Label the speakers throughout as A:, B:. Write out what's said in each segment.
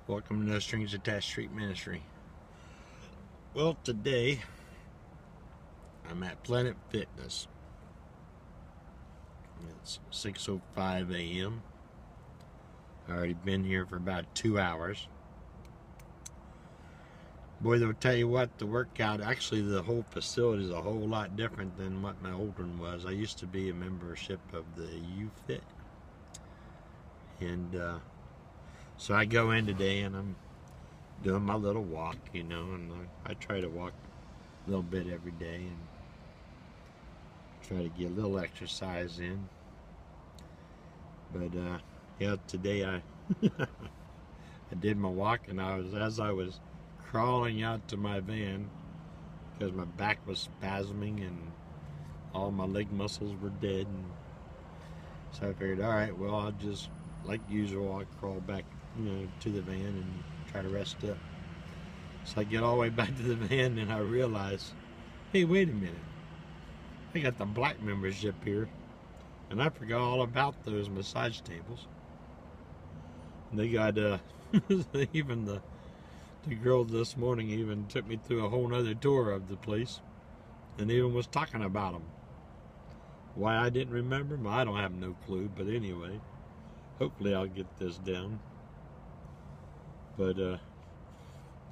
A: Welcome to No Strings Attached Street Ministry. Well, today I'm at Planet Fitness. It's 6:05 a.m. I've already been here for about 2 hours. Boy, they'll tell you what, the workout, actually the whole facility is a whole lot different than what my old one was. I used to be a membership of the UFit. And so I go in today and I'm doing my little walk, and I try to walk a little bit every day and try to get a little exercise in. But yeah, today I I did my walk, and as I was crawling out to my van because my back was spasming and all my leg muscles were dead, and so I figured, all right, well, I'll just, like usual, I'll crawl back to the van and try to rest up. So I get all the way back to the van and I realize, hey, wait a minute, I got the black membership here and I forgot all about those massage tables. And they got even the girl this morning even took me through a whole nother tour of the place and even was talking about them. Why I didn't remember them, I don't have no clue, but anyway, hopefully I'll get this down. But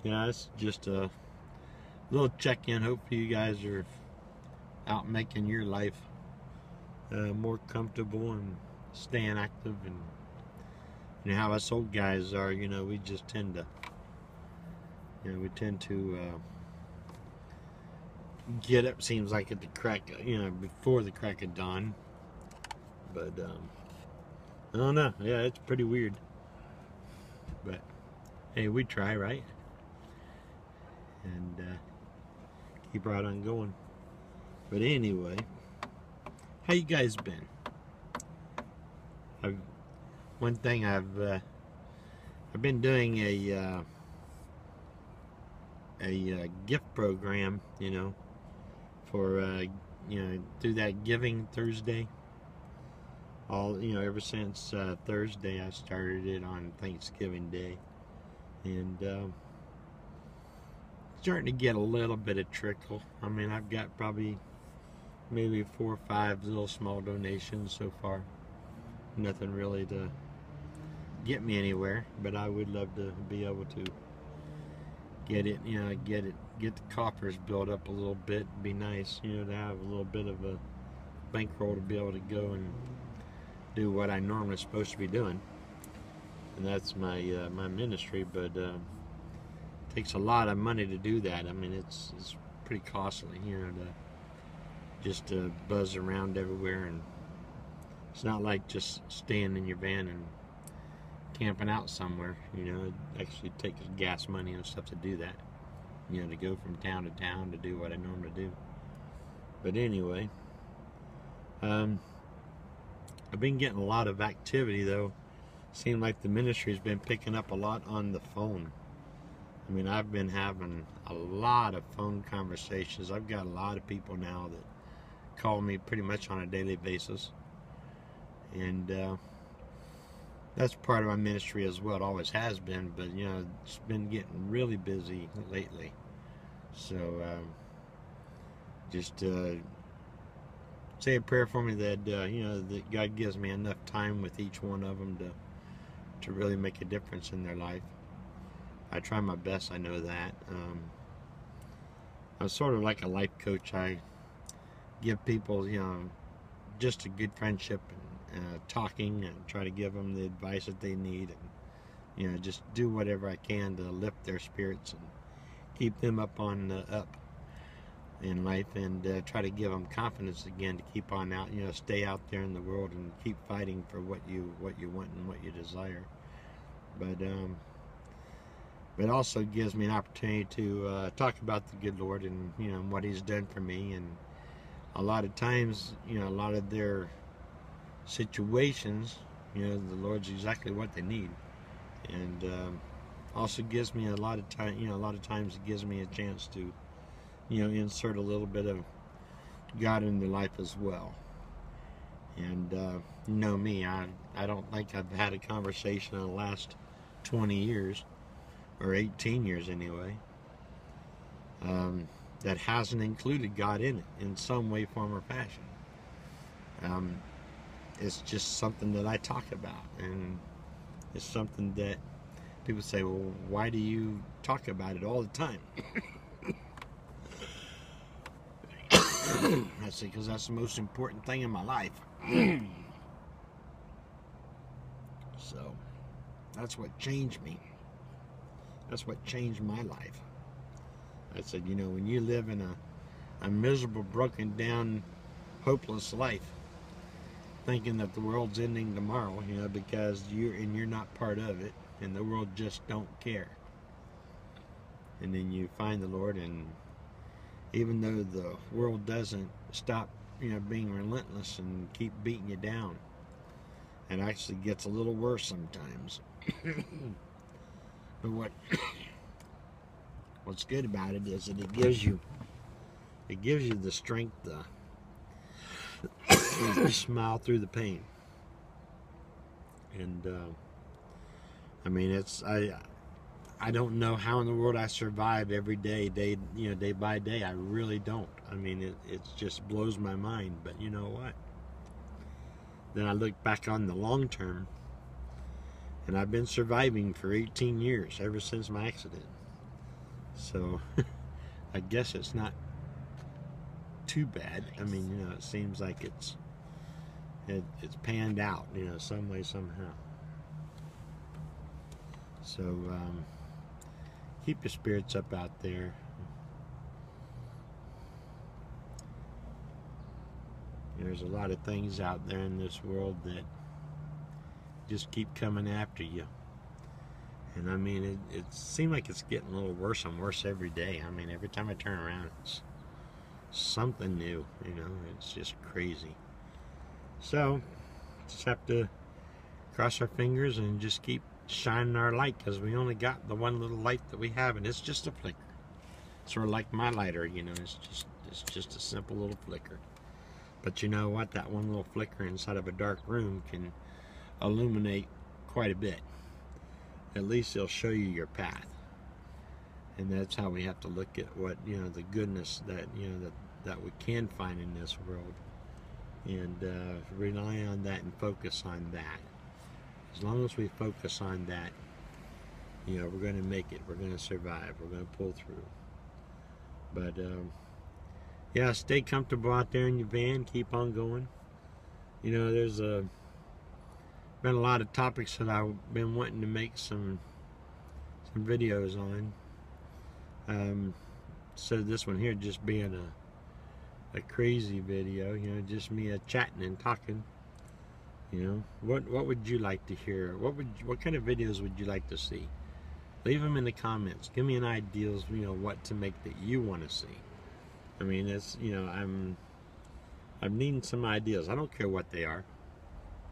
A: yeah, it's just a little check-in. Hopefully you guys are out making your life more comfortable and staying active. And how us old guys are, we just tend to, get up, seems like at the crack, before the crack of dawn. But I don't know. Yeah, it's pretty weird. But hey, we try, right? And keep right on going. But anyway, how you guys been? One thing I've been doing a gift program, for through that Giving Thursday. Ever since Thursday, I started it on Thanksgiving Day, and starting to get a little bit of trickle. I mean, I've got probably maybe 4 or 5 little small donations so far. Nothing really to get me anywhere, but I would love to be able to get it, get the coffers built up a little bit. It'd be nice, to have a little bit of a bankroll to be able to go and do what I normally supposed to be doing, and that's my my ministry. But it takes a lot of money to do that. I mean, it's pretty costly, to just buzz around everywhere, and it's not like just staying in your van and camping out somewhere. It actually takes gas money and stuff to do that, to go from town to town to do what I normally do. But anyway, I've been getting a lot of activity, though. Seems like the ministry's been picking up a lot on the phone. I mean, I've been having a lot of phone conversations. I've got a lot of people now that call me pretty much on a daily basis. And that's part of my ministry as well. It always has been, but, it's been getting really busy lately. So, just say a prayer for me that that God gives me enough time with each one of them to really make a difference in their life. I try my best, I know that. I'm sort of like a life coach. I give people, just a good friendship and talking, and try to give them the advice that they need, and just do whatever I can to lift their spirits and keep them up on the up in life, and try to give them confidence again to keep on out, stay out there in the world and keep fighting for what you want and what you desire. But also gives me an opportunity to talk about the good Lord and what He's done for me. And a lot of times, a lot of their situations, the Lord's exactly what they need. And also gives me a lot of time, a lot of times it gives me a chance to insert a little bit of God in their life as well. And me, I don't think I've had a conversation in the last 20 years or 18 years anyway, that hasn't included God in it in some way, form, or fashion. It's just something that I talk about, and it's something that people say, well, why do you talk about it all the time? I say, because that's the most important thing in my life. So, that's what changed me. That's what changed my life. I said, you know, when you live in a miserable, broken down, hopeless life, thinking that the world's ending tomorrow, you know, because you're not part of it, and the world just don't care. And then you find the Lord, and even though the world doesn't stop, you know, being relentless and keep beating you down, it actually gets a little worse sometimes. But what's good about it is that it gives you the strength to smile through the pain. And I mean, I don't know how in the world I survive every day by day. I really don't. I mean, it just blows my mind. But you know what? Then I look back on the long term, and I've been surviving for 18 years, ever since my accident. So I guess it's not too bad. I mean, you know, it seems like it's panned out, you know, some way, somehow. So keep your spirits up out there. There's a lot of things out there in this world that just keep coming after you. And I mean, it seems like it's getting a little worse and worse every day. I mean, every time I turn around, it's something new, you know. It's just crazy. So, just have to cross our fingers and just keep shining our light, because we only got the one little light that we have, and it's just a flicker. Sort of like my lighter, you know. It's just a simple little flicker. But you know what? That one little flicker inside of a dark room can illuminate quite a bit. At least it'll show you your path. And that's how we have to look at what, you know, the goodness that, you know, that we can find in this world, and rely on that and focus on that. As long as we focus on that, you know, we're going to make it. We're going to survive. We're going to pull through. But yeah, stay comfortable out there in your van. Keep on going. You know, there's been a lot of topics that I've been wanting to make some videos on. So this one here just being a crazy video, you know, just me chatting and talking. You know, what would you like to hear? What kind of videos would you like to see? Leave them in the comments. Give me an idea, you know, what to make that you want to see. I mean, it's, you know, I'm needing some ideas. I don't care what they are.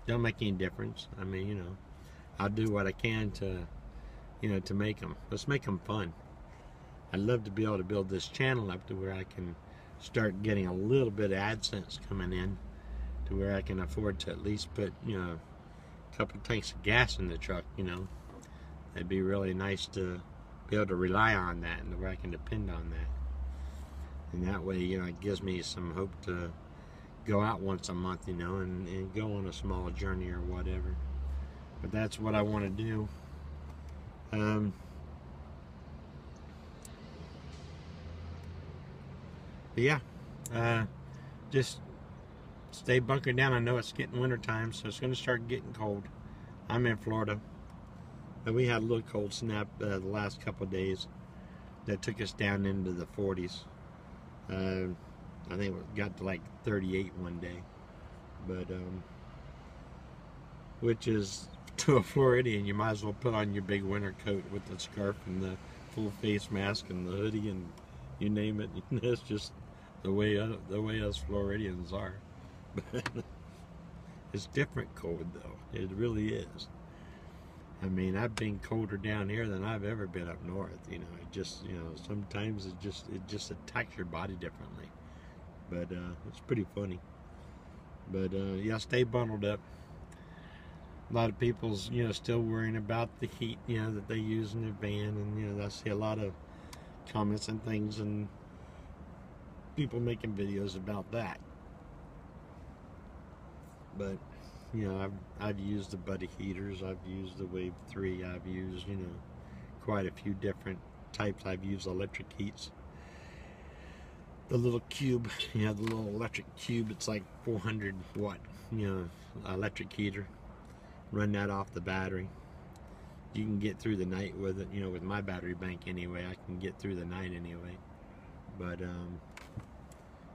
A: Don't make any difference. I mean, you know, I'll do what I can to, you know, to make them. Let's make them fun. I'd love to be able to build this channel up to where I can start getting a little bit of AdSense coming in, to where I can afford to at least put, you know, a couple tanks of gas in the truck, you know. It'd be really nice to be able to rely on that, and where I can depend on that. And that way, you know, it gives me some hope to go out once a month, you know, and go on a small journey or whatever. But that's what I want to do. But yeah, just stay bunkered down. I know it's getting winter time, so it's going to start getting cold. I'm in Florida, and we had a little cold snap the last couple of days that took us down into the 40s. I think it got to like 38 one day, but which is, to a Floridian, you might as well put on your big winter coat with the scarf and the full face mask and the hoodie and you name it. It's just the way us Floridians are. It's different cold though. It really is. I mean, I've been colder down here than I've ever been up north. You know, it just, you know, sometimes it just attacks your body differently. But it's pretty funny. But yeah, stay bundled up. a lot of people's, still worrying about the heat, that they use in their van, and I see a lot of comments and things, and people making videos about that. But I've used the Buddy heaters, I've used the Wave 3, I've used quite a few different types. I've used electric heats. The little cube, the little electric cube, it's like 400 watt, electric heater. Run that off the battery. You can get through the night with it, with my battery bank anyway. I can get through the night anyway. But,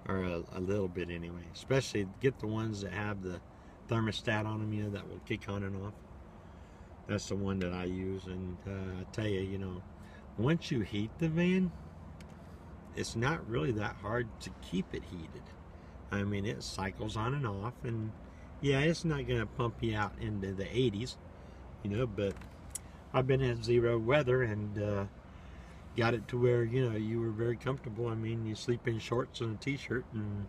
A: or a little bit anyway. Especially get the ones that have the thermostat on them, that will kick on and off. That's the one that I use. And I tell you, once you heat the van, it's not really that hard to keep it heated. I mean, it cycles on and off, and yeah, it's not going to pump you out into the 80s, but I've been in zero weather and got it to where, you were very comfortable. I mean, you sleep in shorts and a t-shirt, and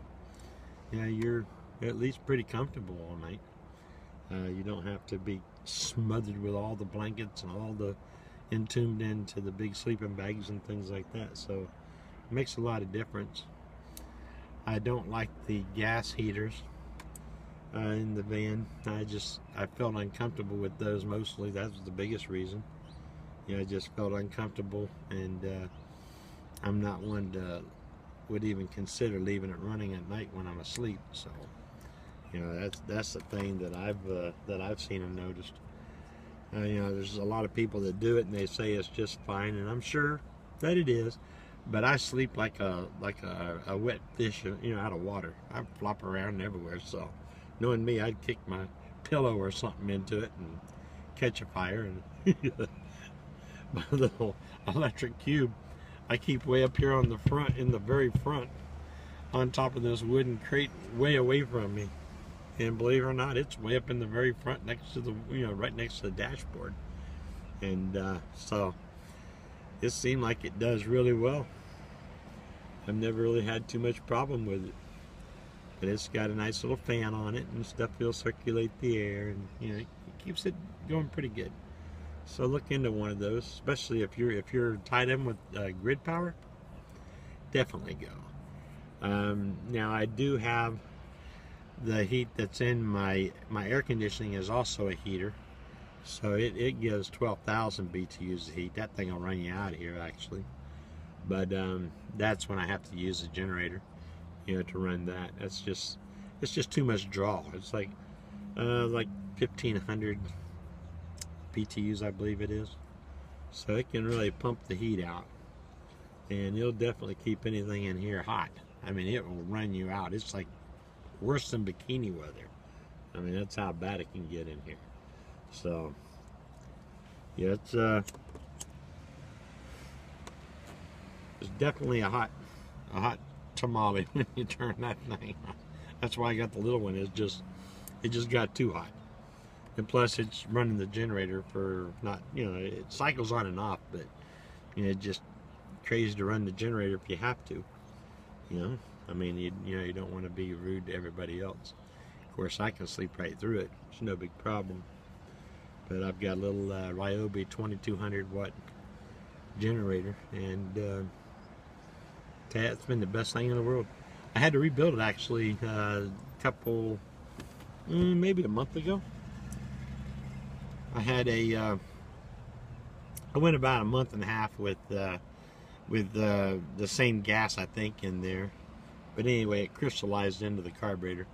A: you're at least pretty comfortable all night. You don't have to be smothered with all the blankets and all the entombed into the big sleeping bags and things like that. So it makes a lot of difference. I don't like the gas heaters in the van. I felt uncomfortable with those mostly. That was the biggest reason. I just felt uncomfortable, and I'm not one that would even consider leaving it running at night when I'm asleep. So that's the thing that I've seen and noticed. There's a lot of people that do it and they say it's just fine, and I'm sure that it is. But I sleep like a wet fish, out of water. I flop around everywhere. So, knowing me, I'd kick my pillow or something into it and catch a fire. And my little electric cube, I keep way up here on the front, in the very front, on top of this wooden crate, way away from me. And believe it or not, it's way up in the very front, next to the, right next to the dashboard. And so it seemed like it does really well. I've never really had too much problem with it. But it's got a nice little fan on it and stuff. Will circulate the air, and it keeps it going pretty good. So look into one of those, especially if you're tied in with grid power. Definitely go. Now I do have the heat that's in my air conditioning is also a heater, so it gives 12,000 BTUs of heat. That thing will run you out of here actually. But that's when I have to use a generator, to run that. It's just too much draw. It's like 1,500 BTUs, I believe it is. So it can really pump the heat out, and it'll definitely keep anything in here hot. I mean, it will run you out. It's like worse than bikini weather. I mean, that's how bad it can get in here. So yeah, it's definitely a hot tamale when you turn that thing on. That's why I got the little one. It just got too hot. And plus it's running the generator for not, it cycles on and off, but it's just crazy to run the generator if you have to. I mean, you don't want to be rude to everybody else. Of course, I can sleep right through it. It's no big problem. But I've got a little Ryobi 2200 watt generator, and it's been the best thing in the world. I had to rebuild it actually maybe a month ago. I went about a month and a half with the same gas, I think, in there. But anyway, it crystallized into the carburetor,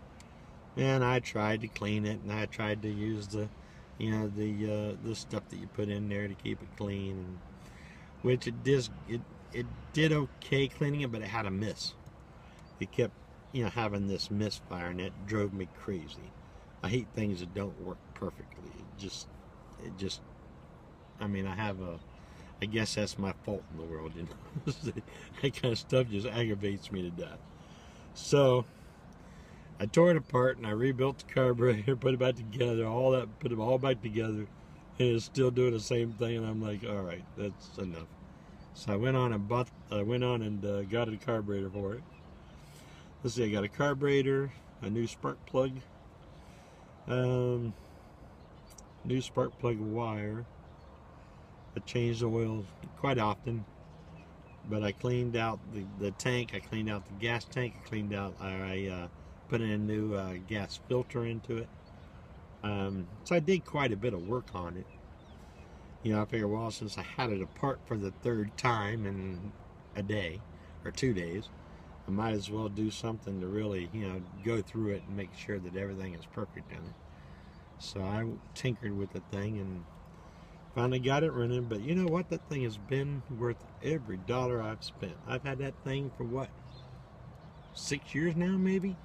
A: and I tried to clean it, and I tried to use the stuff that you put in there to keep it clean, and which it did okay cleaning it, but it had a miss. It kept having this misfire, and it drove me crazy. I hate things that don't work perfectly. It just I mean, I guess that's my fault in the world, that kind of stuff just aggravates me to death. So I tore it apart and I rebuilt the carburetor, put it back together, put it all back together, and it's still doing the same thing. And I'm like, all right, that's enough. So I went on and got a carburetor for it. Let's see, I got a carburetor, a new spark plug, new spark plug wire. I change the oil quite often, but I cleaned out the tank, I cleaned out the gas tank, I put in a new gas filter into it. So I did quite a bit of work on it. You know, I figured, well, since I had it apart for the third time in a day or 2 days, I might as well do something to really, you know, go through it and make sure that everything is perfect in it. So I tinkered with the thing and finally got it running. But you know what? That thing has been worth every dollar I've spent. I've had that thing for what, 6 years now, maybe?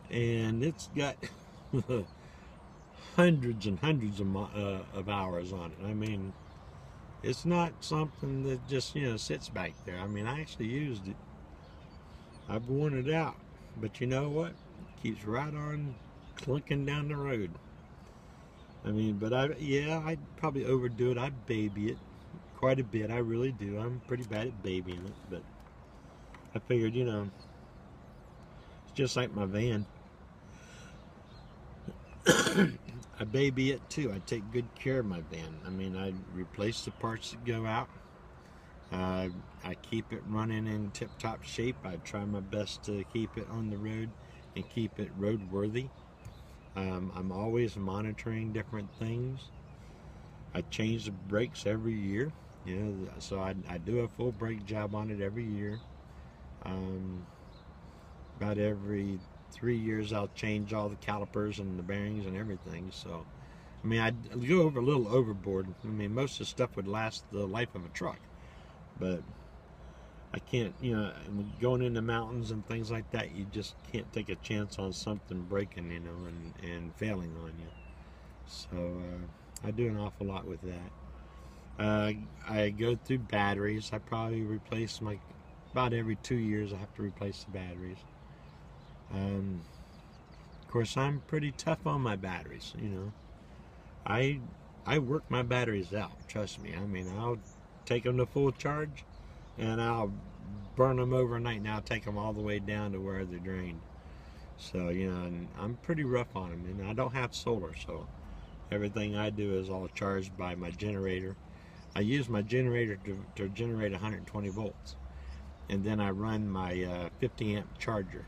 A: And it's got hundreds and hundreds of hours on it. I mean, it's not something that just, you know, sits back there. I mean, I actually used it. I've worn it out, but you know what? It keeps right on clunking down the road. I mean, but I'd probably overdo it. I baby it quite a bit. I really do. I'm pretty bad at babying it, but I figured, you know, it's just like my van. I baby it too. I take good care of my van. I mean, I replace the parts that go out. I keep it running in tip-top shape. I try my best to keep it on the road and keep it roadworthy. I'm always monitoring different things. I change the brakes every year, you know, so I do a full brake job on it every year. About every 3 years I'll change all the calipers and the bearings and everything. So I mean, I go a little overboard. I mean, most of the stuff would last the life of a truck, but I can't, you know, going in the mountains and things like that, you just can't take a chance on something breaking, you know, and failing on you. So I do an awful lot with that. I go through batteries. I probably replace about every 2 years I have to replace the batteries. Of course, I'm pretty tough on my batteries, you know. I work my batteries out, trust me. I mean, I'll take them to full charge and I'll burn them overnight and I'll take them all the way down to where they're drained. So, you know, and I'm pretty rough on them, and I don't have solar, so everything I do is all charged by my generator. I use my generator to generate 120 volts, and then I run my 50 amp charger.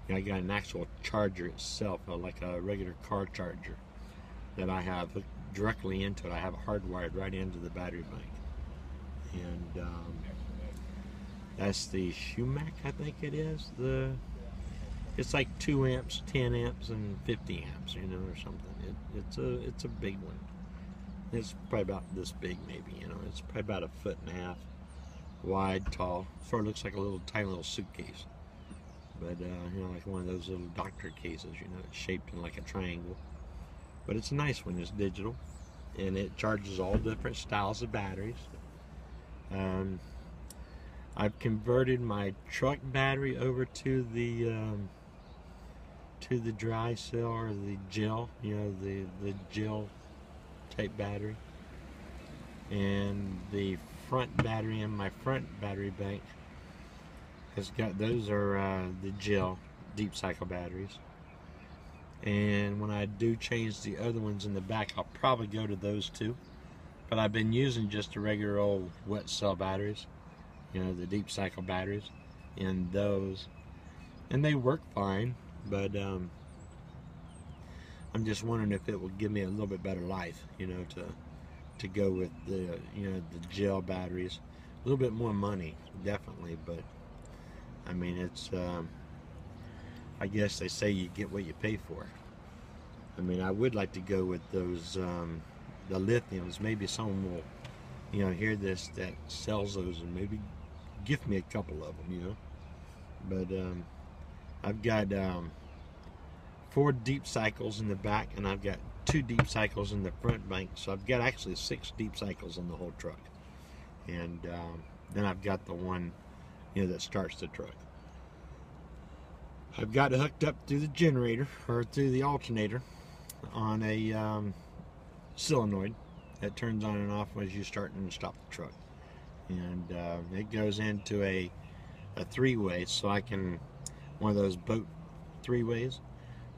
A: You know, I got an actual charger itself, like a regular car charger that I have hooked directly into it. I have it hardwired right into the battery bank, and that's the Schumach, I think it is. It's like 2 amps, 10 amps, and 50 amps, you know, or something. It's a big one. It's probably about this big, maybe, you know. It's probably about 1.5 feet wide, tall. Sort of looks like a little tiny little suitcase, but you know, like one of those little doctor cases, you know, it's shaped in like a triangle. But it's a nice one. It's digital, and it charges all different styles of batteries. I've converted my truck battery over to the dry cell, or the gel, you know, the gel type battery. And the front battery in my front battery bank has got, those are the gel deep cycle batteries. And when I do change the other ones in the back, I'll probably go to those too. But I've been using just the regular old wet cell batteries, you know, the deep cycle batteries in those, and they work fine. But I'm just wondering if it will give me a little bit better life, you know, to go with the, you know, the gel batteries. A little bit more money, definitely, but I mean, it's I guess they say you get what you pay for. I mean, I would like to go with those the lithiums. Maybe someone will, you know, hear this that sells those and maybe gift me a couple of them, you know. But I've got 4 deep cycles in the back, and I've got 2 deep cycles in the front bank. So I've got actually 6 deep cycles in the whole truck. And then I've got the one, you know, that starts the truck. I've got it hooked up through the generator, or through the alternator, on a solenoid that turns on and off as you start and stop the truck. And it goes into a 3-way, so I can, one of those boat 3-ways.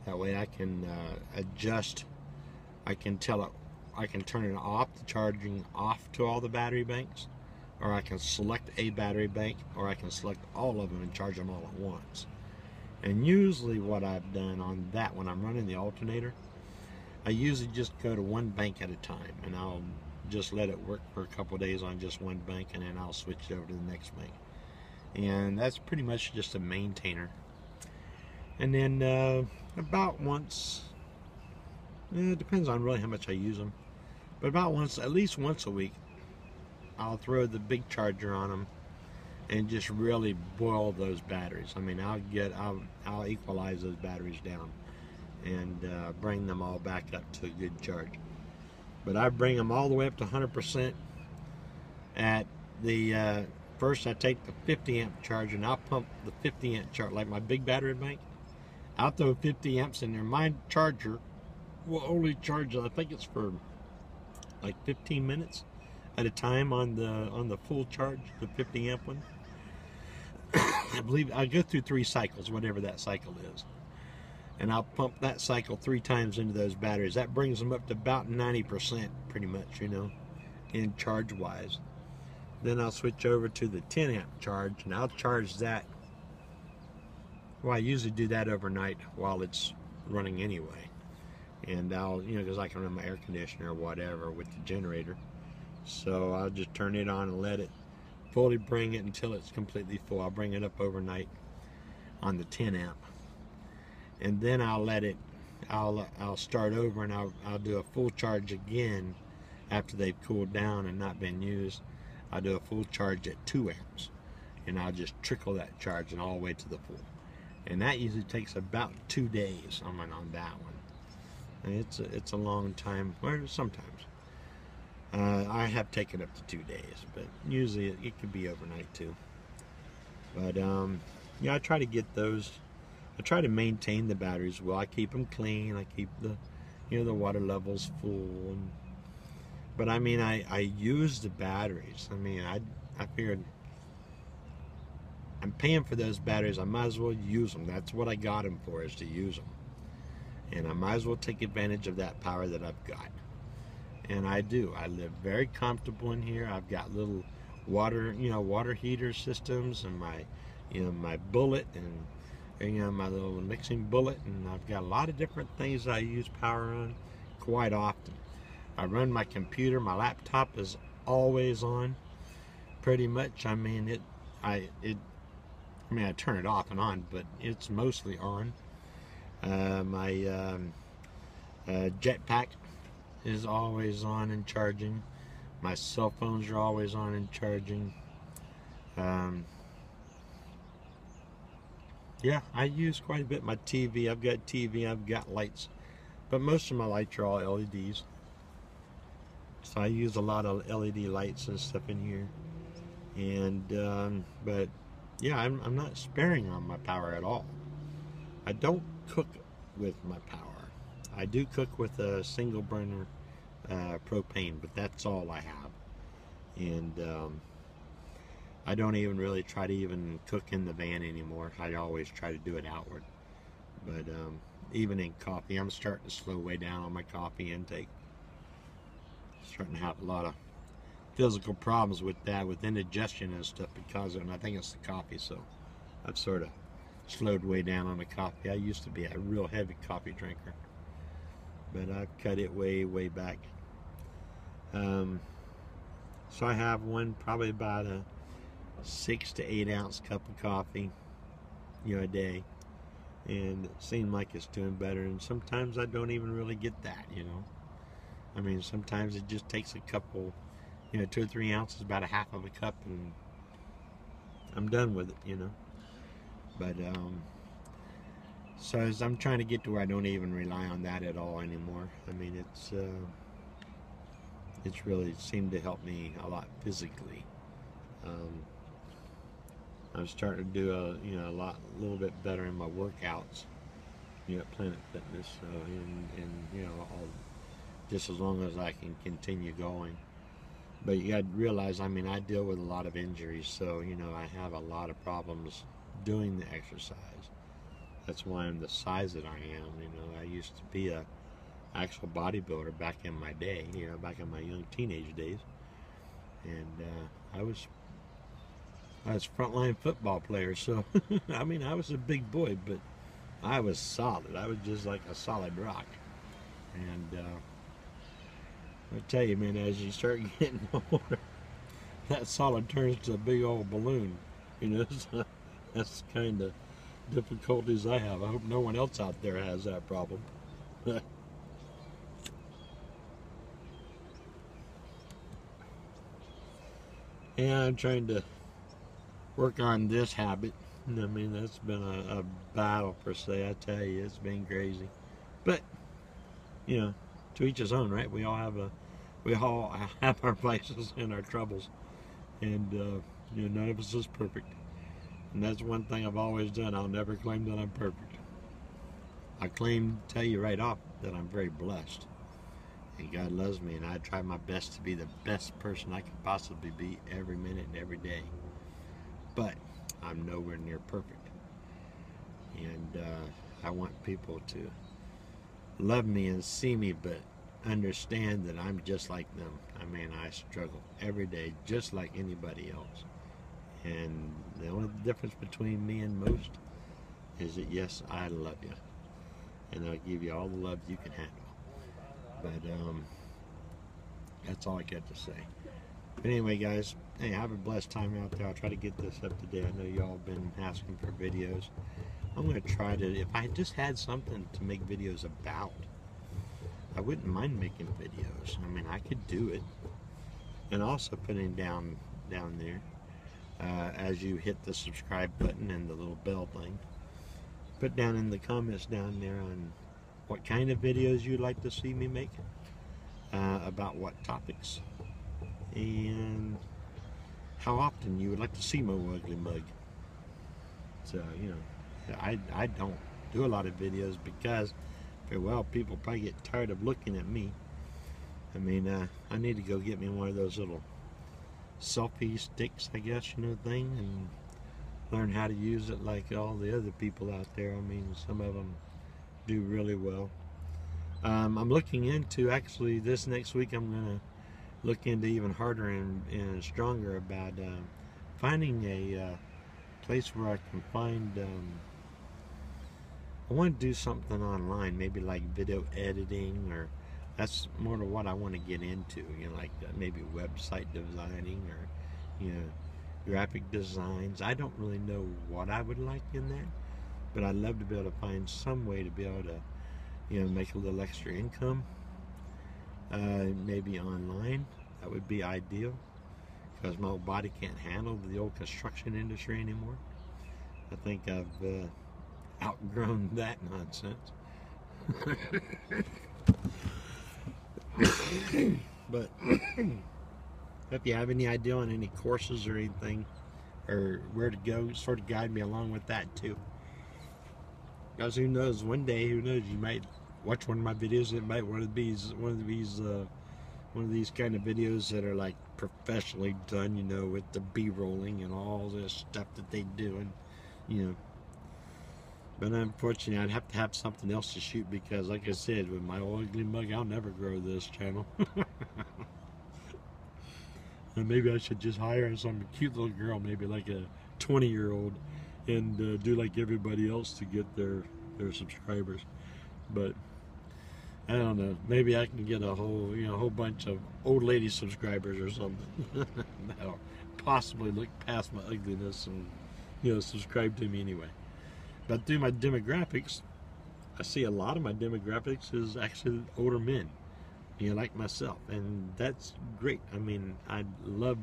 A: That way I can adjust I can tell it, I can turn it off, the charging off to all the battery banks, or I can select a battery bank, or I can select all of them and charge them all at once. And usually what I've done on that, when I'm running the alternator, I usually just go to one bank at a time, and I'll just let it work for a couple of days on just one bank, and then I'll switch it over to the next bank. And that's pretty much just a maintainer. And then about once, it depends on really how much I use them, but about once, at least once a week, I'll throw the big charger on them and just really boil those batteries. I mean, I'll equalize those batteries down and bring them all back up to a good charge. But I bring them all the way up to 100% at the first. I take the 50 amp charger and I'll pump the 50 amp charge, like my big battery bank. I'll throw 50 amps in there. My charger will only charge, I think it's for like 15 minutes at a time on the full charge, the 50 amp one. I believe I go through 3 cycles, whatever that cycle is, and I'll pump that cycle 3 times into those batteries. That brings them up to about 90% pretty much, you know, in charge wise. Then I'll switch over to the 10 amp charge, and I'll charge that. Well, I usually do that overnight while it's running anyway, and I'll, you know, because I can run my air conditioner or whatever with the generator. So I'll just turn it on and let it fully bring it until it's completely full. I'll bring it up overnight on the 10 amp, and then I'll let it, I'll start over, and I'll do a full charge again after they've cooled down and not been used. I'll do a full charge at 2 amps, and I'll just trickle that charge and all the way to the full. And that usually takes about 2 days on that one. And it's a long time, or sometimes. I have taken up to 2 days, but usually it could be overnight too. But yeah, I try to get those. I try to maintain the batteries well. I keep them clean. I keep the, you know, the water levels full. But I mean, I use the batteries. I mean, I figured I'm paying for those batteries. I might as well use them. That's what I got them for, is to use them. And I might as well take advantage of that power that I've got. And I do. I live very comfortable in here. I've got little water, you know, water heater systems, and my, you know, my bullet, and you know, my little mixing bullet, and I've got a lot of different things that I use power on quite often. I run my computer. My laptop is always on, pretty much. I mean, I turn it off and on, but it's mostly on. My jetpack is always on and charging. My cell phones are always on and charging. Yeah, I use quite a bit. My TV, I've got TV, I've got lights, but most of my lights are all LEDs. So I use a lot of LED lights and stuff in here. And but yeah, I'm not sparing on my power at all. I don't cook with my power. I do cook with a single burner propane, but that's all I have. And I don't even really try to even cook in the van anymore. I always try to do it outward. But even in coffee, I'm starting to slow way down on my coffee intake. Starting to have a lot of physical problems with that, with indigestion and stuff because of it, and I think it's the coffee. So I've sort of slowed way down on the coffee. I used to be a real heavy coffee drinker, but I've cut it way back. So I have one, probably about a 6 to 8 ounce cup of coffee, you know, a day, and it seems like it's doing better. And sometimes I don't even really get that, you know. I mean, sometimes it just takes a couple, you know, 2 or 3 ounces, about a half of a cup, and I'm done with it, you know. But so as I'm trying to get to where I don't even rely on that at all anymore. I mean, it's really seemed to help me a lot physically. I'm starting to do a little bit better in my workouts, you know, at Planet Fitness. So and you know, just as long as I can continue going. But you got to realize, I mean, I deal with a lot of injuries, so you know, I have a lot of problems doing the exercise. That's why I'm the size that I am. You know, I used to be a actual bodybuilder back in my day, you know, back in my young teenage days. And I was frontline football player, so I mean, I was a big boy, but I was solid. I was just like a solid rock. And I tell you, man, as you start getting older, that solid turns to a big old balloon. You know, so that's the kind of difficulties I have. I hope no one else out there has that problem. Yeah, I'm trying to work on this habit. I mean, that's been a battle per se. I tell you, it's been crazy. But you know, to each his own, right? We all have our vices and our troubles, and you know, none of us is perfect. And that's one thing I've always done. I'll never claim that I'm perfect. I tell you right off, that I'm very blessed. And God loves me, and I try my best to be the best person I can possibly be every minute and every day. But I'm nowhere near perfect. And I want people to love me and see me, but understand that I'm just like them. I mean, I struggle every day just like anybody else. And the only difference between me and most is that, yes, I love you. And I'll give you all the love you can handle. But that's all I got to say. But anyway, guys, hey, have a blessed time out there. I'll try to get this up today. I know y'all have been asking for videos. I'm going to try to, if I just had something to make videos about, I wouldn't mind making videos. I mean, I could do it. And also putting down there, as you hit the subscribe button and the little bell thing, put down in the comments down there on what kind of videos you'd like to see me make, about what topics, and how often you would like to see my ugly mug. So, you know, I don't do a lot of videos because, well, people probably get tired of looking at me. I mean, I need to go get me one of those little selfie sticks, I guess, you know, thing, and learn how to use it like all the other people out there. I mean, some of them do really well. I'm looking into, actually, this next week, I'm going to look into even harder and stronger about finding a place where I can find, I want to do something online, maybe like video editing, or that's more of what I want to get into, you know, like maybe website designing, or, you know, graphic designs. I don't really know what I would like in that, but I'd love to be able to find some way to be able to, you know, make a little extra income, maybe online. That would be ideal, because my old body can't handle the old construction industry anymore. I think I've outgrown that nonsense. But if you have any idea on any courses or anything, or where to go, sort of guide me along with that too. Because who knows, one day, who knows, you might watch one of my videos. It might one of these kind of videos that are like professionally done, you know, with the B-rolling and all this stuff that they do, and you know. But unfortunately, I'd have to have something else to shoot, because, like I said, with my old ugly mug, I'll never grow this channel. And maybe I should just hire some cute little girl, maybe like a 20-year-old, and do like everybody else to get their subscribers. But I don't know. Maybe I can get a whole bunch of old lady subscribers or something that'll possibly look past my ugliness and, you know, subscribe to me anyway. But through my demographics, I see a lot of my demographics is actually older men, you know, like myself, and that's great. I mean, I'd love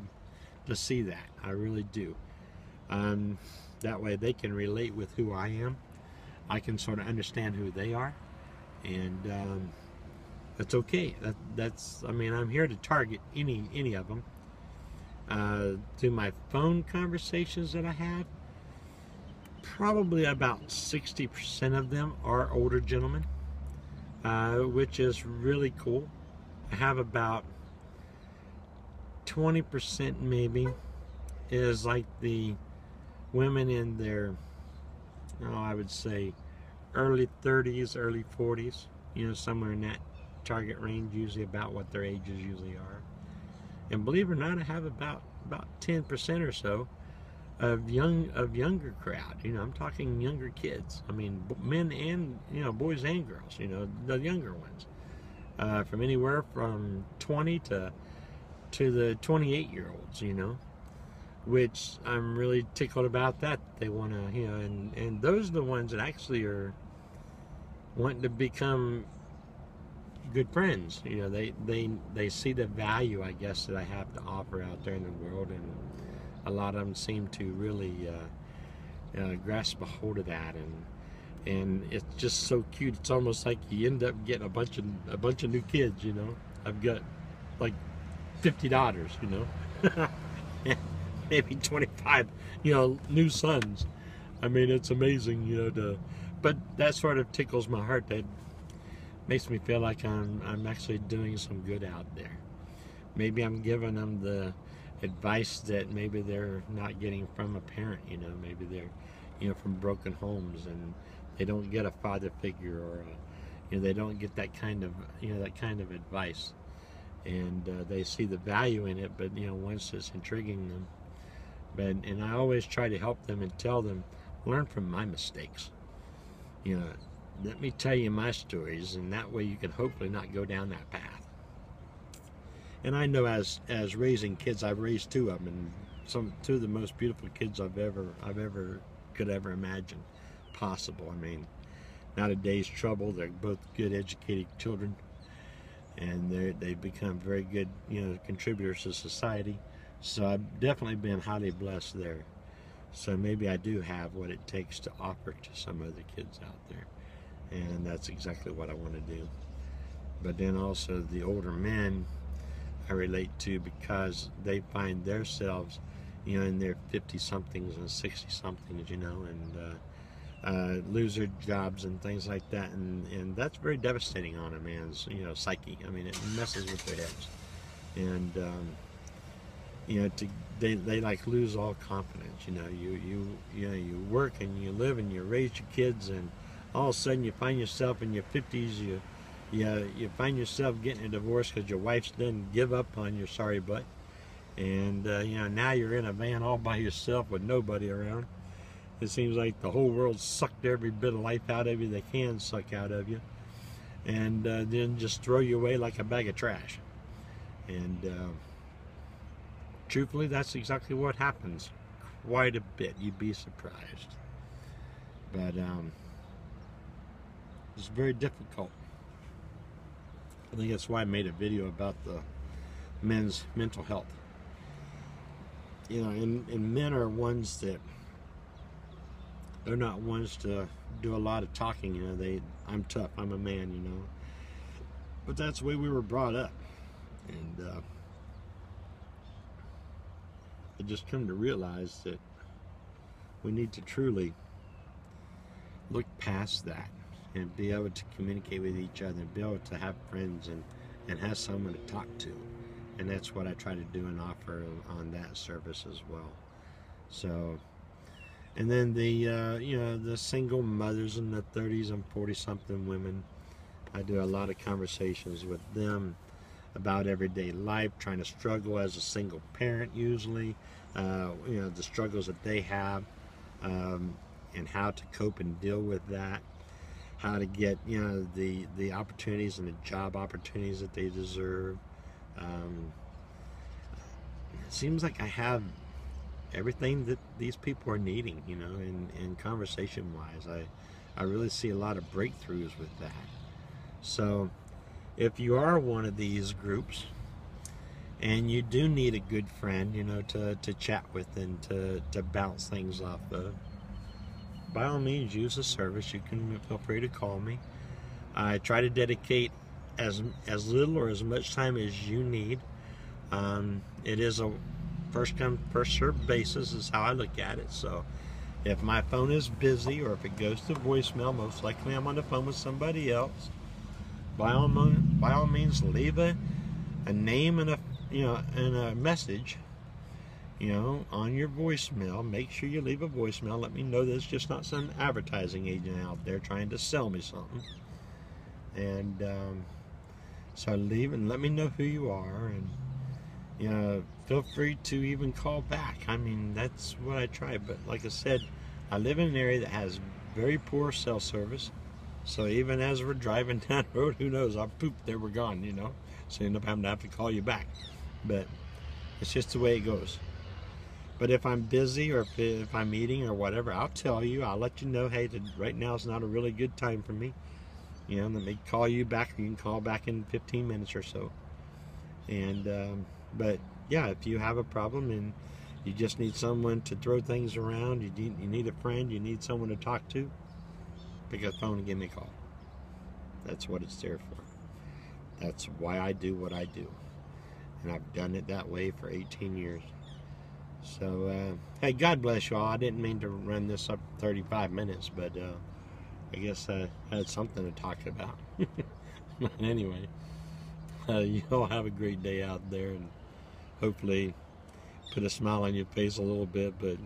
A: to see that. I really do. That way they can relate with who I am. I can sort of understand who they are, and that's okay. That's. I mean, I'm here to target any of them. Through my phone conversations that I have, probably about 60% of them are older gentlemen, which is really cool. I have about 20% maybe is like the women in their, I would say early 30s, early 40s, you know, somewhere in that target range, usually about what their ages usually are. And believe it or not, I have about 10% or so of younger crowd. You know, I'm talking younger kids. I mean, men and, you know, boys and girls. You know, the younger ones, from anywhere from 20 to the 28-year-olds. You know, which I'm really tickled about that. They want to, you know, and those are the ones that actually are wanting to become good friends. You know, they see the value, I guess, that I have to offer out there in the world, and a lot of them seem to really grasp a hold of that, and it's just so cute. It's almost like you end up getting a bunch of new kids. You know, I've got like 50 daughters. You know, maybe 25. You know, new sons. I mean, it's amazing. You know, but that sort of tickles my heart. That makes me feel like I'm actually doing some good out there. Maybe I'm giving them the advice that maybe they're not getting from a parent. You know, maybe they're, you know, from broken homes and they don't get a father figure, or you know, they don't get that kind of, you know, that kind of advice, and they see the value in it, but you know, once it's intriguing them. And I always try to help them and tell them, learn from my mistakes. You know, let me tell you my stories, and that way you can hopefully not go down that path. And I know as raising kids, I've raised two of them, and two of the most beautiful kids I've ever could ever imagine possible. I mean, not a day's trouble. They're both good, educated children, and they've become very good, you know, contributors to society. So I've definitely been highly blessed there. So maybe I do have what it takes to offer to some other kids out there. And that's exactly what I want to do. But then also the older men I relate to, because they find themselves, you know, in their 50-somethings and 60-somethings, you know, and lose their jobs and things like that. And that's very devastating on a man's, you know, psyche. I mean, it messes with their heads. And, you know, they like lose all confidence. You know, you work and you live and you raise your kids, and all of a sudden you find yourself in your 50s. You find yourself getting a divorce because your wife's done give up on your sorry butt, and you know, now you're in a van all by yourself with nobody around. It seems like the whole world sucked every bit of life out of you they can suck out of you, and then just throw you away like a bag of trash. And truthfully, that's exactly what happens quite a bit. You'd be surprised. But it's very difficult. I think that's why I made a video about the men's mental health. You know, and men are ones that, they're not ones to do a lot of talking. You know, I'm tough, I'm a man, you know. But that's the way we were brought up. And I just come to realize that we need to truly look past that and be able to communicate with each other, and be able to have friends and have someone to talk to. And that's what I try to do and offer on that service as well. So, and then the you know, the single mothers in the 30s and 40-something women, I do a lot of conversations with them about everyday life, trying to struggle as a single parent usually, you know, the struggles that they have, and how to cope and deal with that, how to get, you know, the opportunities and the job opportunities that they deserve. It seems like I have everything that these people are needing, you know, in conversation-wise. I really see a lot of breakthroughs with that. So if you are one of these groups and you do need a good friend, you know, to chat with and to bounce things off of, by all means, use the service. You can feel free to call me. I try to dedicate as little or as much time as you need. It is a first come, first served basis is how I look at it. So if my phone is busy, or if it goes to voicemail, most likely I'm on the phone with somebody else. By all means, leave a name and a message, you know, on your voicemail. Make sure you leave a voicemail. Let me know that it's just not some advertising agent out there trying to sell me something. And So leave and let me know who you are, and you know, feel free to even call back. I mean, that's what I try. But like I said, I live in an area that has very poor cell service. So even as we're driving down the road, who knows? I'll poop, there we're gone, you know. So end up having to have to call you back. But it's just the way it goes. But if I'm busy or if I'm eating or whatever, I'll tell you. I'll let you know, hey, right now is not a really good time for me. You know, let me call you back, or you can call back in 15 minutes or so. And but yeah, if you have a problem and you just need someone to throw things around, you need a friend, you need someone to talk to, pick up the phone and give me a call. That's what it's there for. That's why I do what I do. And I've done it that way for 18 years. So, hey, God bless you all. I didn't mean to run this up 35 minutes, but I guess I had something to talk about. But anyway, you all have a great day out there, and hopefully put a smile on your face a little bit. But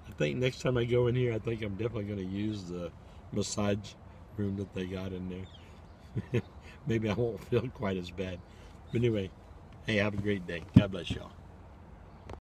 A: I think next time I go in here, I think I'm definitely going to use the massage room that they got in there. Maybe I won't feel quite as bad. But anyway, hey, have a great day. God bless y'all.